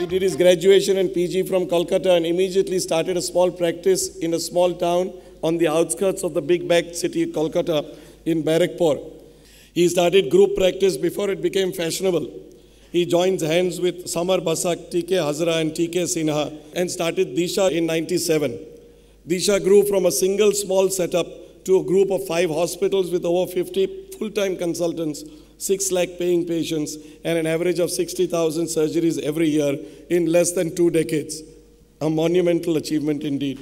He did his graduation and PG from Kolkata and immediately started a small practice in a small town on the outskirts of the big bag city, Kolkata, in Barakpur. He started group practice before it became fashionable. He joins hands with Samar Basak, TK Hazra and TK Sinha and started Disha in 97. Disha grew from a single small setup to a group of 5 hospitals with over 50 full-time consultants, 6 lakh paying patients, and an average of 60,000 surgeries every year in less than 2 decades. A monumental achievement indeed.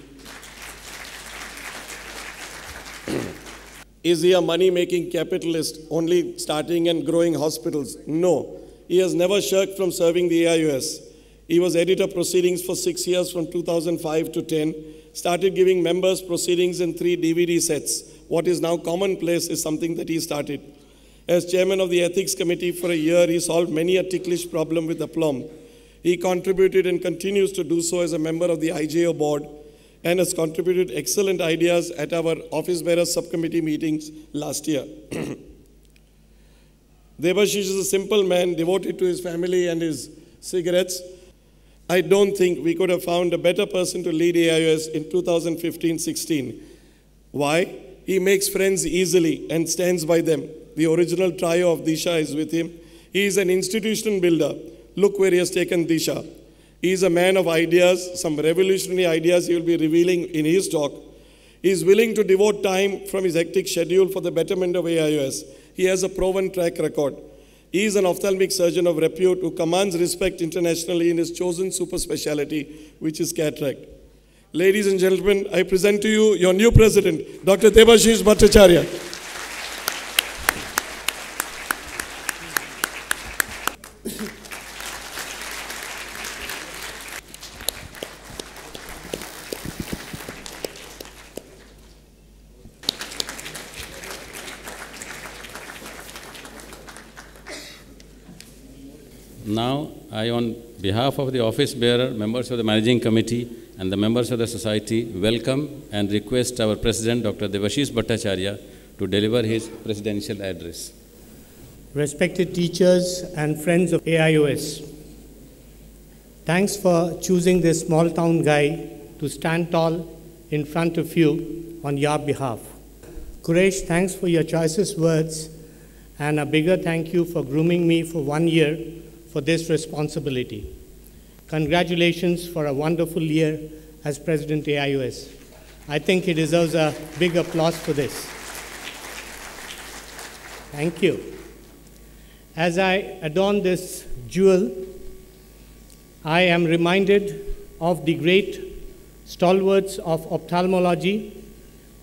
Is he a money-making capitalist only starting and growing hospitals? No. He has never shirked from serving the AIOS. He was editor proceedings for 6 years from 2005 to 10, started giving members proceedings in 3 DVD sets. What is now commonplace is something that he started. As chairman of the ethics committee for a year, he solved many a ticklish problem with aplomb. He contributed and continues to do so as a member of the IJO board and has contributed excellent ideas at our office bearers subcommittee meetings last year. Debasish is a simple man devoted to his family and his cigarettes. I don't think we could have found a better person to lead AIOS in 2015-16. Why? He makes friends easily and stands by them. The original trio of Disha is with him. He is an institution builder. Look where he has taken Disha. He is a man of ideas, some revolutionary ideas he will be revealing in his talk. He is willing to devote time from his hectic schedule for the betterment of AIOS. He has a proven track record. He is an ophthalmic surgeon of repute who commands respect internationally in his chosen super specialty, which is cataract. Ladies and gentlemen, I present to you your new president, Dr. Debasish Bhattacharya. Now, I, on behalf of the office bearer, members of the managing committee, and the members of the society, welcome and request our president, Dr. Debasish Bhattacharya, to deliver his presidential address. Respected teachers and friends of AIOS, thanks for choosing this small town guy to stand tall in front of you on your behalf. Quresh, thanks for your choicest words, and a bigger thank you for grooming me for 1 year for this responsibility. Congratulations for a wonderful year as President AIOS. I think he deserves a big applause for this. Thank you. As I adorn this jewel, I am reminded of the great stalwarts of ophthalmology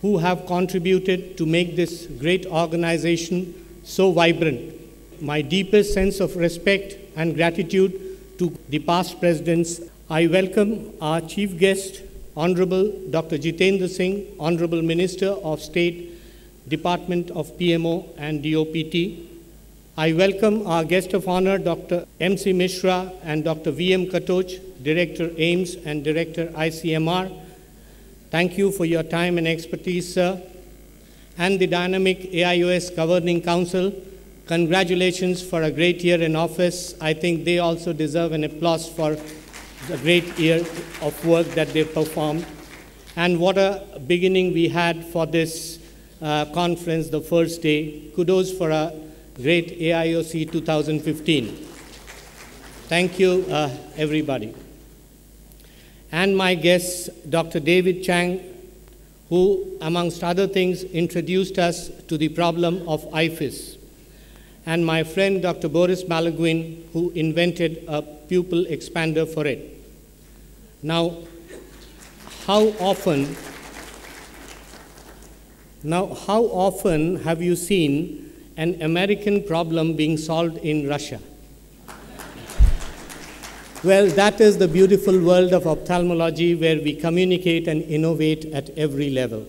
who have contributed to make this great organization so vibrant. My deepest sense of respect and gratitude to the past presidents. I welcome our chief guest, Honorable Dr. Jitendra Singh, Honorable Minister of State, Department of PMO and DOPT. I welcome our guest of honor, Dr. MC Mishra and Dr. VM Katoch, Director AIMS and Director ICMR. Thank you for your time and expertise, sir. And the dynamic AIOS Governing Council, congratulations for a great year in office. I think they also deserve an applause for the great year of work that they performed. And what a beginning we had for this conference the first day. Kudos for a great AIOC 2015. Thank you, everybody. And my guest, Dr. David Chang, who, amongst other things, introduced us to the problem of IFIS. And my friend, Dr. Boris Malaguin, who invented a pupil expander for it. Now, how often have you seen an American problem being solved in Russia? Well, that is the beautiful world of ophthalmology where we communicate and innovate at every level.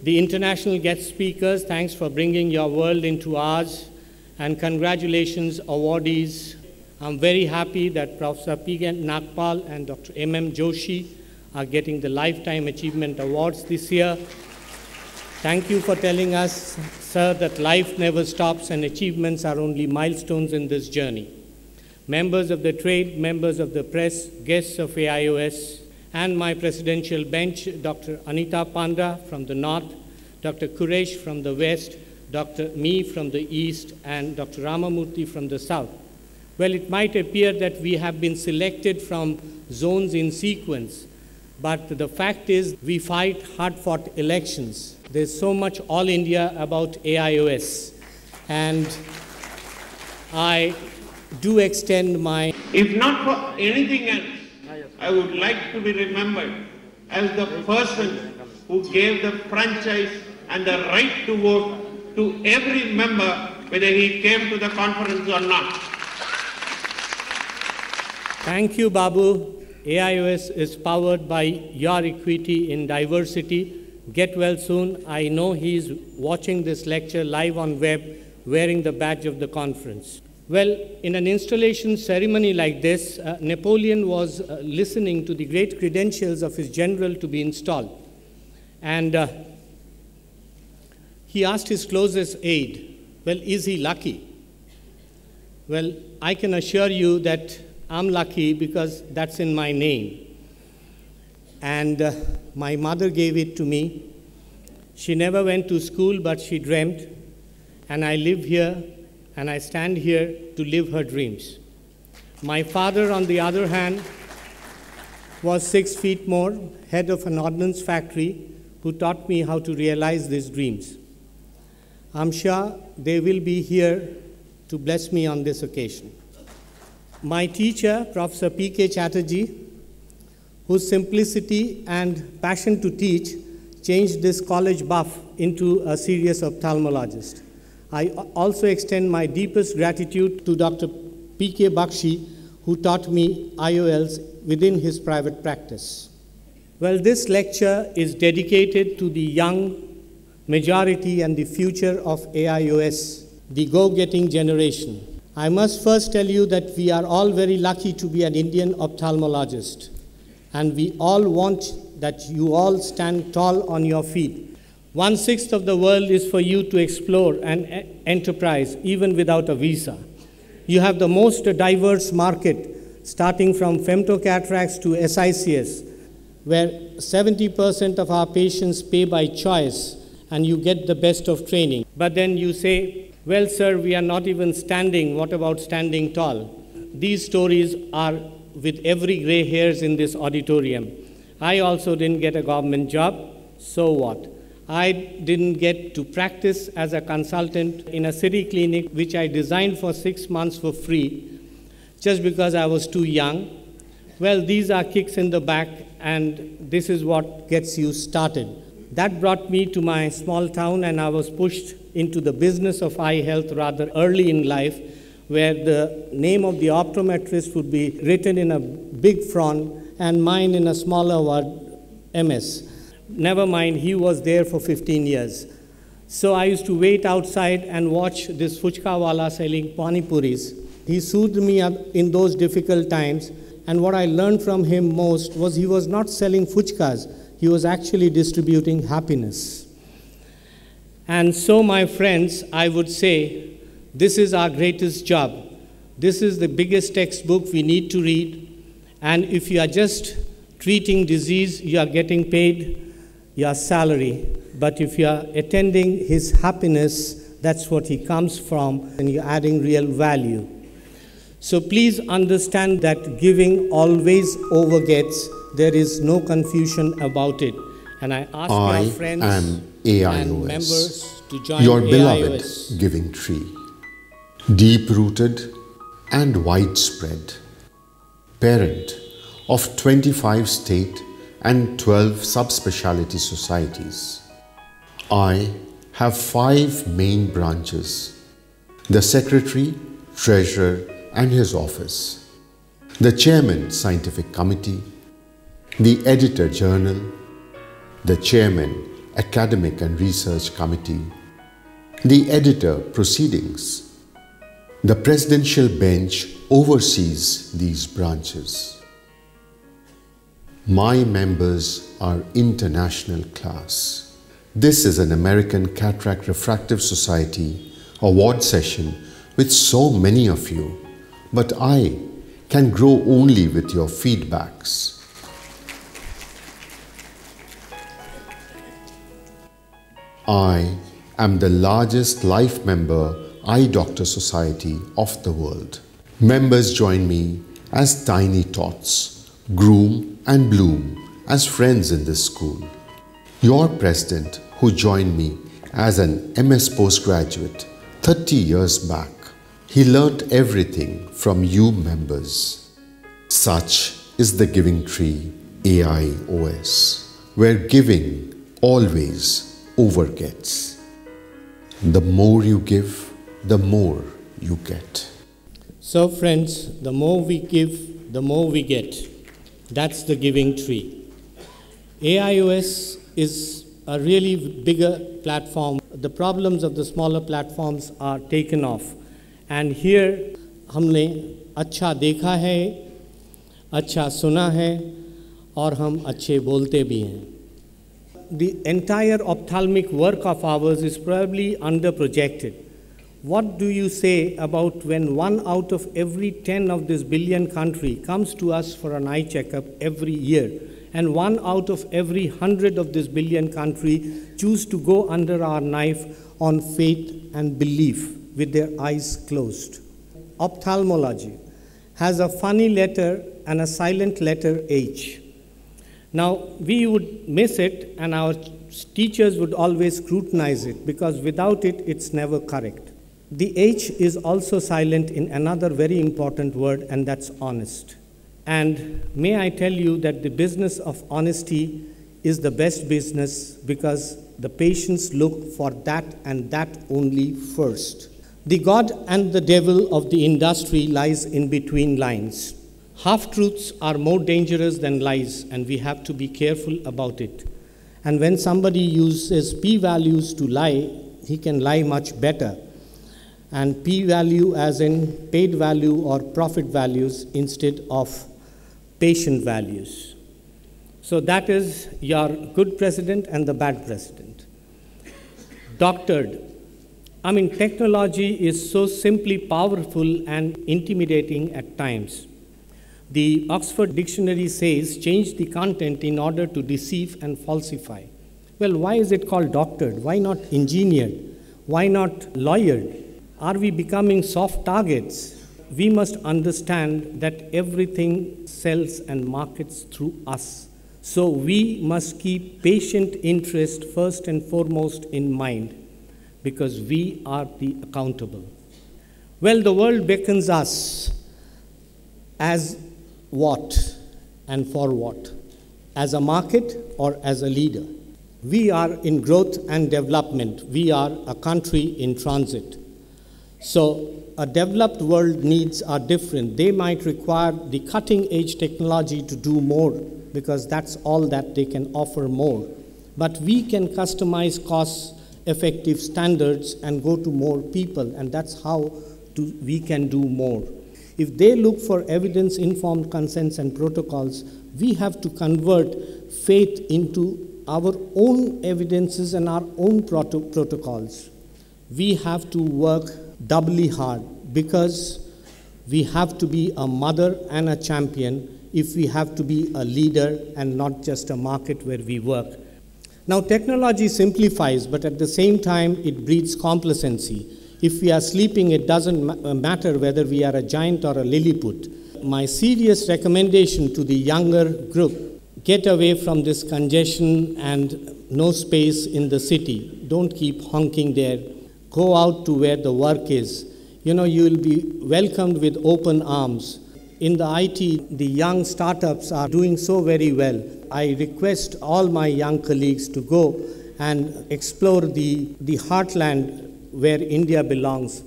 The international guest speakers, thanks for bringing your world into ours. And congratulations, awardees. I'm very happy that Professor P. Nagpal and Dr. M.M. Joshi are getting the Lifetime Achievement Awards this year. Thank you for telling us, sir, that life never stops and achievements are only milestones in this journey. members of the trade, members of the press, guests of AIOS, and my presidential bench, Dr. Anita Panda from the north, Dr. Quresh from the west, Dr. Me from the east, and Dr. Ramamurthy from the south. Well, it might appear that we have been selected from zones in sequence, but the fact is we fight hard-fought elections. There's so much all India about AIOS, and I do extend my... If not for anything else, I would like to be remembered as the person who gave the franchise and the right to vote to every member, whether he came to the conference or not. Thank you, Babu. AIOS is powered by your equity in diversity. Get well soon. I know he's watching this lecture live on web, wearing the badge of the conference. Well, in an installation ceremony like this, Napoleon was listening to the great credentials of his general to be installed. And he asked his closest aide, well, is he lucky? Well, I can assure you that I'm lucky because that's in my name. And my mother gave it to me. She never went to school, but she dreamt. And I live here, and I stand here to live her dreams. My father, on the other hand, was 6 feet more, head of an ordnance factory, who taught me how to realize these dreams. I'm sure they will be here to bless me on this occasion. My teacher, Professor P.K. Chatterjee, whose simplicity and passion to teach changed this college buff into a serious ophthalmologist. I also extend my deepest gratitude to Dr. P.K. Bakshi, who taught me IOLs within his private practice. Well, this lecture is dedicated to the young majority and the future of AIOS, the go-getting generation. I must first tell you that we are all very lucky to be an Indian ophthalmologist, and we all want that you all stand tall on your feet. 1/6 of the world is for you to explore and enterprise, even without a visa. You have the most diverse market, starting from femtocataracts to SICS, where 70% of our patients pay by choice, and you get the best of training. But then you say, well, sir, we are not even standing. What about standing tall? These stories are with every gray hairs in this auditorium. I also didn't get a government job, so what? I didn't get to practice as a consultant in a city clinic, which I designed for 6 months for free, just because I was too young. Well, these are kicks in the back, and this is what gets you started. That brought me to my small town, and I was pushed into the business of eye health rather early in life, where the name of the optometrist would be written in a big font and mine in a smaller word, MS. Never mind, he was there for 15 years. So I used to wait outside and watch this fuchka-wala selling panipuris. He soothed me up in those difficult times, and what I learned from him most was he was not selling fuchkas, he was actually distributing happiness. And so, my friends, I would say, this is our greatest job. This is the biggest textbook we need to read, and if you are just treating disease, you are getting paid your salary. But if you are attending his happiness, that's what he comes from, and you're adding real value. So please understand that giving always overgets. There is no confusion about it. And I ask my friends and members to join your AIOS. Beloved giving tree, deep-rooted and widespread, parent of 25 state and 12 subspecialty societies. I have 5 main branches: the secretary, treasurer and his office, the chairman scientific committee, the editor journal, the chairman academic and research committee, the editor proceedings. The presidential bench oversees these branches. My members are international class. This is an American Cataract Refractive Society award session with so many of you, but I can grow only with your feedbacks. I am the largest life member eye doctor society of the world. Members join me as tiny tots, groom and bloom as friends in this school. Your president, who joined me as an MS postgraduate 30 years back, he learnt everything from you members. Such is the giving tree AIOS, where giving always overgets. The more you give, the more you get. So friends, the more we give, the more we get. That's the giving tree. AIOS is a really bigger platform. The problems of the smaller platforms are taken off. And here, हमने अच्छा देखा है, अच्छा सुना है, और हम अच्छे बोलते भी हैं. The entire ophthalmic work of ours is probably under-projected. What do you say about when 1 out of every 10 of this billion country comes to us for an eye checkup every year, and 1 out of every 100 of this billion country choose to go under our knife on faith and belief with their eyes closed? Ophthalmology has a funny letter and a silent letter H. Now, we would miss it, and our teachers would always scrutinize it, because without it, it's never correct. The H is also silent in another very important word, and that's honest. And may I tell you that the business of honesty is the best business, because the patients look for that and that only first. The God and the devil of the industry lies in between lines. Half-truths are more dangerous than lies, and we have to be careful about it. And when somebody uses p-values to lie, he can lie much better. And p-value as in paid value or profit values instead of patient values. So that is your good president and the bad president. Doctored. I mean, technology is so simply powerful and intimidating at times. The Oxford Dictionary says, change the content in order to deceive and falsify. Well, why is it called doctored? Why not engineered? Why not lawyered? Are we becoming soft targets? We must understand that everything sells and markets through us. So we must keep patient interest first and foremost in mind, because we are the accountable. Well, the world beckons us as what and for what? As a market or as a leader? We are in growth and development. We are a country in transit. So a developed world needs are different. They might require the cutting-edge technology to do more, because that's all that they can offer more. But we can customize cost-effective standards and go to more people, and that's how we can do more. If they look for evidence-informed consents and protocols, we have to convert faith into our own evidences and our own protocols. We have to work doubly hard, because we have to be a mother and a champion if we have to be a leader and not just a market where we work. Now, technology simplifies, but at the same time, it breeds complacency. If we are sleeping, it doesn't matter whether we are a giant or a Lilliput. My serious recommendation to the younger group, get away from this congestion and no space in the city. Don't keep honking there. Go out to where the work is. You know, you will be welcomed with open arms. In the IT, the young startups are doing so very well. I request all my young colleagues to go and explore the heartland where India belongs.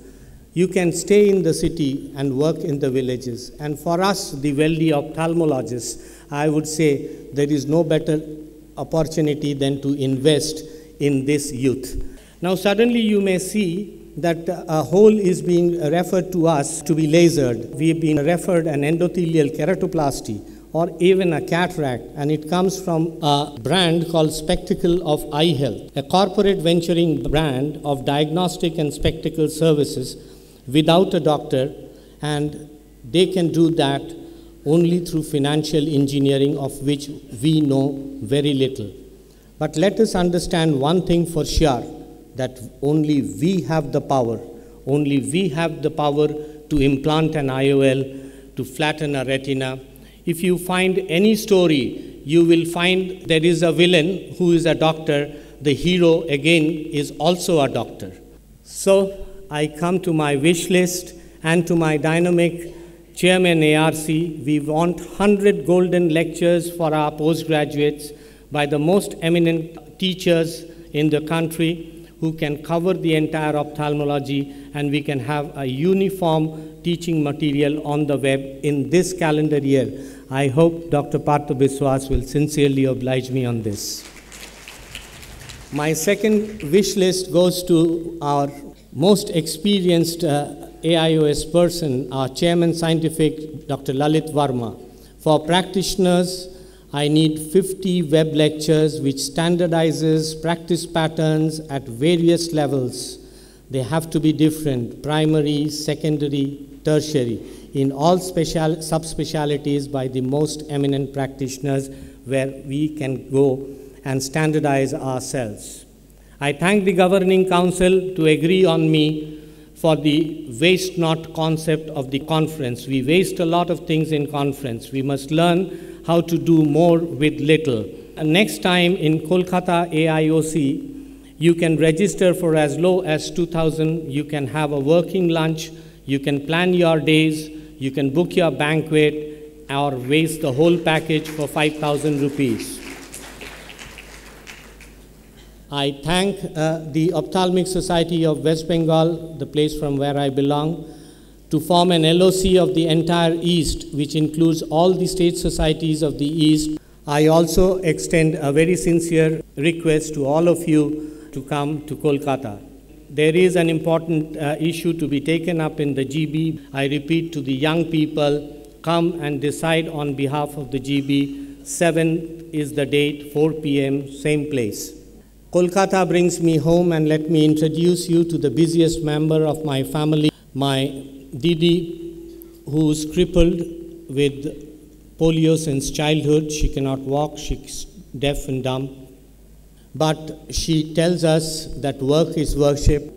You can stay in the city and work in the villages. And for us, the wealthy ophthalmologists, I would say there is no better opportunity than to invest in this youth. Now, suddenly you may see that a hole is being referred to us to be lasered. We have been referred an endothelial keratoplasty or even a cataract, and it comes from a brand called Spectacle of Eye Health, a corporate venturing brand of diagnostic and spectacle services without a doctor, and They can do that only through financial engineering, of which we know very little. But let us understand one thing for sure, that only we have the power. Only we have the power to implant an IOL, to flatten a retina. If you find any story, you will find there is a villain who is a doctor. The hero, again, is also a doctor. So I come to my wish list and to my dynamic Chairman ARC. We want 100 golden lectures for our postgraduates by the most eminent teachers in the country who can cover the entire ophthalmology, and we can have a uniform teaching material on the web in this calendar year. I hope Dr. Partha Biswas will sincerely oblige me on this. My second wish list goes to our most experienced AIOS person, our Chairman Scientific, Dr. Lalit Verma. For practitioners, I need 50 web lectures which standardizes practice patterns at various levels. They have to be different: primary, secondary, tertiary, in all subspecialties by the most eminent practitioners, where we can go and standardize ourselves. I thank the Governing Council to agree on me for the waste not concept of the conference. We waste a lot of things in conference. We must learn how to do more with little. And next time in Kolkata AIOC, you can register for as low as 2,000. You can have a working lunch. You can plan your days. You can book your banquet or waste the whole package for 5,000 rupees. I thank the Ophthalmic Society of West Bengal, the place from where I belong, to form an LOC of the entire East, which includes all the state societies of the East. I also extend a very sincere request to all of you to come to Kolkata. There is an important issue to be taken up in the GB. I repeat to the young people, come and decide on behalf of the GB. 7th is the date, 4 p.m., same place. Kolkata brings me home, and let me introduce you to the busiest member of my family, my Didi, who is crippled with polio since childhood. She cannot walk, she's deaf and dumb. But she tells us that work is worship.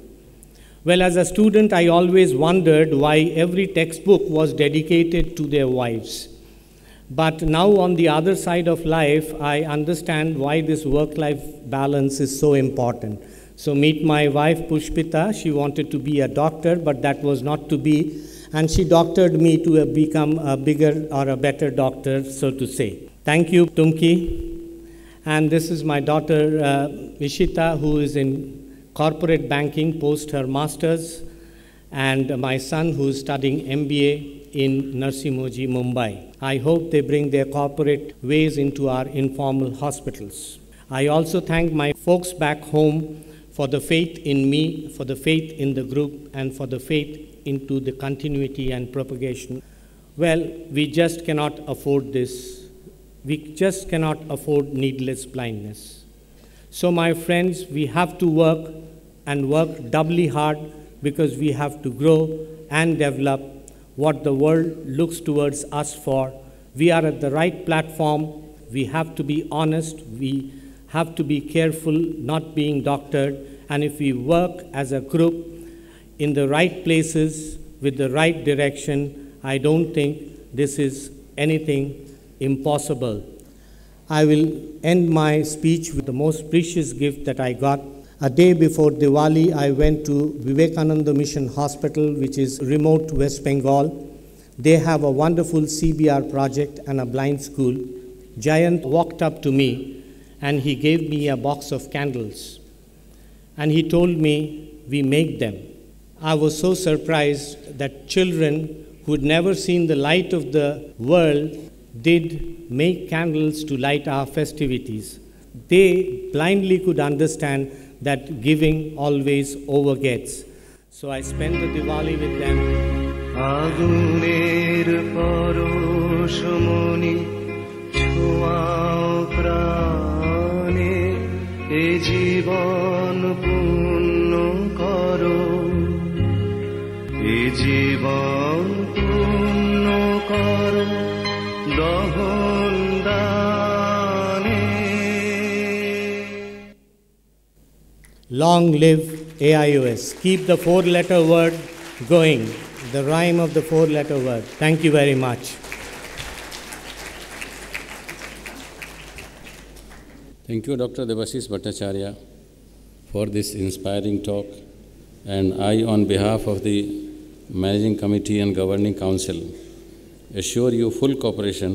Well, as a student, I always wondered why every textbook was dedicated to their wives. But now on the other side of life, I understand why this work-life balance is so important. So meet my wife, Pushpita. She wanted to be a doctor, but that was not to be. And she doctored me to become a bigger or a better doctor, so to say. Thank you, Tumki. And this is my daughter, Ishita, who is in corporate banking, post her master's. And my son, who is studying MBA in Narsimoji, Mumbai. I hope they bring their corporate ways into our informal hospitals. I also thank my folks back home for the faith in me, for the faith in the group, and for the faith into the continuity and propagation. Well, we just cannot afford this. We just cannot afford needless blindness. So my friends, we have to work and work doubly hard, because we have to grow and develop what the world looks towards us for. We are at the right platform. We have to be honest. We have to be careful not being doctored. And if we work as a group in the right places with the right direction, I don't think this is anything impossible. I will end my speech with the most precious gift that I got. A day before Diwali, I went to Vivekananda Mission Hospital, which is remote West Bengal. They have a wonderful CBR project and a blind school. Jayant walked up to me and he gave me a box of candles. And he told me, we make them. I was so surprised that children who had never seen the light of the world did make candles to light our festivities. They blindly could understand that giving always overgets. So I spent the Diwali with them. আগুনের পরশমণি ছোঁয়াও প্রাণে, এ জীবন পূর্ণ করো, এ জীবন পূর্ণ করো দহন দানে। Long live AIOS. Keep the four-letter word going, the rhyme of the four-letter word. Thank you very much. Thank you, Dr. Debasish Bhattacharya, for this inspiring talk. And I, on behalf of the Managing Committee and Governing Council, assure you full cooperation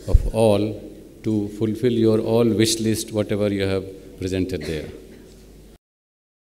of all to fulfill your all wish list, whatever you have presented there.